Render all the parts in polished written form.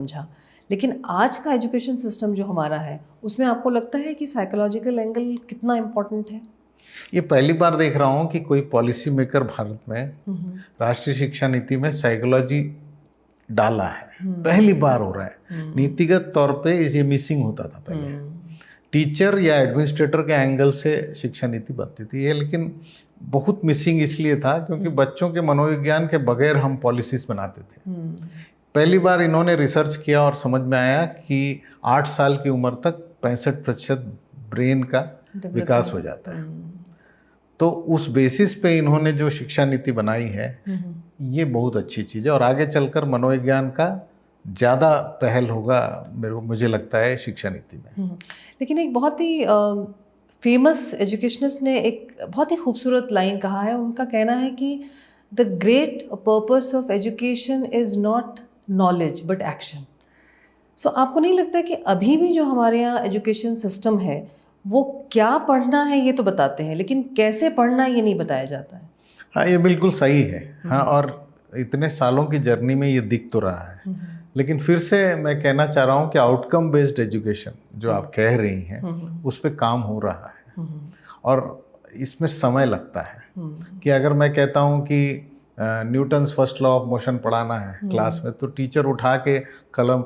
समझा। लेकिन आज का एजुकेशन सिस्टम जो हमारा है, उसमें आपको लगता है कि साइकोलॉजिकल एंगल कितना इम्पोर्टेंट है? ये पहली बार देख रहा हूँ कि कोई पॉलिसी मेकर भारत में हम्म, राष्ट्रीय शिक्षा नीति में साइकोलॉजी डाला है। हम्म, पहली बार हो रहा है। हम्म, नीतिगत तौर पे ये मिसिंग होता था पहले। हम्म, टीचर या एडमिनिस्ट्रेटर के एंगल से शिक्षा नीति बनती थी ये, लेकिन बहुत मिसिंग इसलिए था क्योंकि बच्चों के मनोविज्ञान के बगैर हम पॉलिसीज बनाते थे। पहली बार इन्होंने रिसर्च किया और समझ में आया कि 8 साल की उम्र तक 65% ब्रेन का विकास हो जाता है। तो उस बेसिस पे इन्होंने जो शिक्षा नीति बनाई है ये बहुत अच्छी चीज़ है और आगे चलकर मनोविज्ञान का ज़्यादा पहल होगा मुझे लगता है शिक्षा नीति में। लेकिन एक बहुत ही फेमस एजुकेशनिस्ट ने एक बहुत ही खूबसूरत लाइन कहा है। उनका कहना है कि the great purpose of education is not knowledge but action. So आपको नहीं लगता कि अभी भी जो हमारे यहाँ एजुकेशन सिस्टम है वो क्या पढ़ना है ये तो बताते हैं, लेकिन कैसे पढ़ना ये नहीं बताया जाता है? हाँ, ये बिल्कुल सही है। हाँ, और इतने सालों की जर्नी में ये दिख तो रहा है। लेकिन फिर से मैं कहना चाह रहा हूँ कि आउटकम बेस्ड एजुकेशन जो आप कह रही हैं उस पर काम हो रहा है और इसमें समय लगता है। कि अगर मैं कहता हूँ कि Newton's first law of motion पढ़ाना है क्लास में, तो टीचर उठा के कलम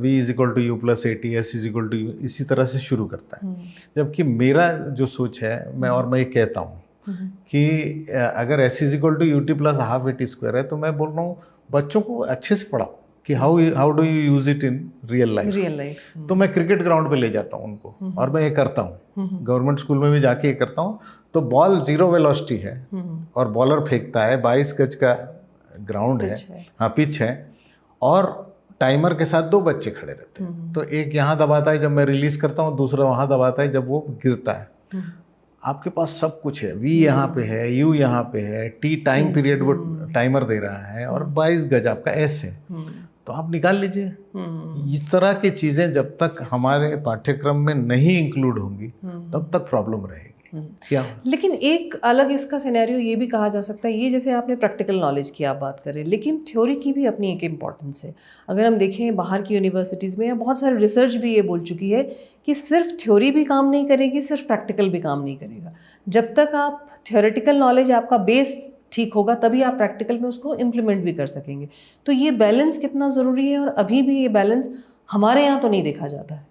v is equal to u plus a t, s is equal to u, इसी तरह से शुरू करता है। जबकि मेरा जो सोच है मैं ये कहता हूँ कि अगर s is equal to u t plus half a t square है, तो मैं बोल रहा हूँ बच्चों को अच्छे से पढ़ाओ कि how do you use it in real life. तो मैं क्रिकेट ग्राउंड पे ले जाता हूँ उनको और मैं ये करता हूँ। गवर्नमेंट स्कूल में भी जाके ये करता हूँ। तो बॉल 0 वेलोसिटी है और बॉलर फेंकता है, 22 गज का ग्राउंड है, हाँ पिच है, और टाइमर के साथ 2 बच्चे खड़े रहते हैं। तो एक यहाँ दबाता है जब मैं रिलीज करता हूँ, दूसरा वहाँ दबाता है जब वो गिरता है। आपके पास सब कुछ है, वी यहाँ पे है, यू यहाँ पे है, टी टाइम पीरियड वो टाइमर दे रहा है, और 22 गज आपका एस है। तो आप निकाल लीजिए। इस तरह की चीज़ें जब तक हमारे पाठ्यक्रम में नहीं इंक्लूड होंगी तब तक प्रॉब्लम रहेगी। क्या? लेकिन एक अलग इसका सिनेरियो ये भी कहा जा सकता है, ये जैसे आपने प्रैक्टिकल नॉलेज की आप बात करें, लेकिन थ्योरी की भी अपनी एक इम्पॉर्टेंस है। अगर हम देखें बाहर की यूनिवर्सिटीज़ में, या बहुत सारी रिसर्च भी ये बोल चुकी है कि सिर्फ थ्योरी भी काम नहीं करेगी, सिर्फ प्रैक्टिकल भी काम नहीं करेगा। जब तक आप थ्योरेटिकल नॉलेज, आपका बेस ठीक होगा, तभी आप प्रैक्टिकल में उसको इम्प्लीमेंट भी कर सकेंगे। तो ये बैलेंस कितना ज़रूरी है, और अभी भी ये बैलेंस हमारे यहाँ तो नहीं देखा जाता है।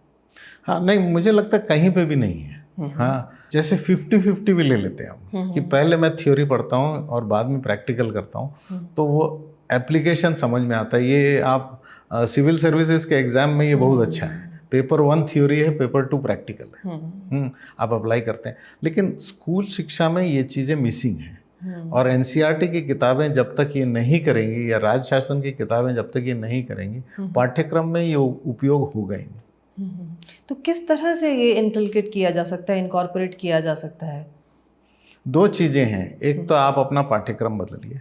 हाँ, नहीं, मुझे लगता है कहीं पे भी नहीं है। हाँ, जैसे 50-50 भी ले लेते हैं हम कि पहले मैं थ्योरी पढ़ता हूँ और बाद में प्रैक्टिकल करता हूँ, तो वो एप्लीकेशन समझ में आता है। ये आप सिविल सर्विसेज के एग्जाम में ये बहुत अच्छा है। पेपर 1 थ्योरी है, पेपर 2 प्रैक्टिकल है। आप अप्लाई करते हैं। लेकिन स्कूल शिक्षा में ये चीज़ें मिसिंग हैं। और एनसीईआरटी की किताबें जब तक ये नहीं करेंगी, या राज्य शासन की किताबें जब तक ये नहीं करेंगी, पाठ्यक्रम में ये उपयोग होगा ही नहीं। तो किस तरह से ये इनकलकेट किया जा सकता है, इनकॉर्पोरेट किया जा सकता है? 2 चीज़ें हैं। एक तो आप अपना पाठ्यक्रम बदलिए,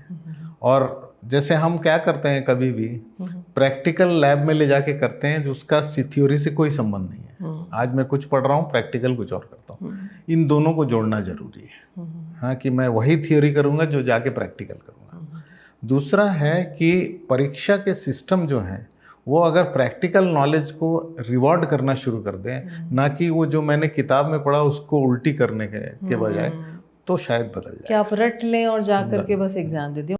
और जैसे हम क्या करते हैं कभी भी प्रैक्टिकल लैब में ले जाके करते हैं जो उसका थ्योरी से कोई संबंध नहीं है। आज मैं कुछ पढ़ रहा हूँ, प्रैक्टिकल कुछ और करता हूँ। इन दोनों को जोड़ना जरूरी है। हाँ, कि मैं वही थ्योरी करूँगा जो जाके प्रैक्टिकल करूँगा। दूसरा है कि परीक्षा के सिस्टम जो हैं वो अगर प्रैक्टिकल नॉलेज को रिवॉर्ड करना शुरू कर दें, ना कि वो जो मैंने किताब में पढ़ा उसको उल्टी करने के बजाय, तो शायद बदल जाए। कि आप रट लें और जा करके बस एग्जाम दे दें।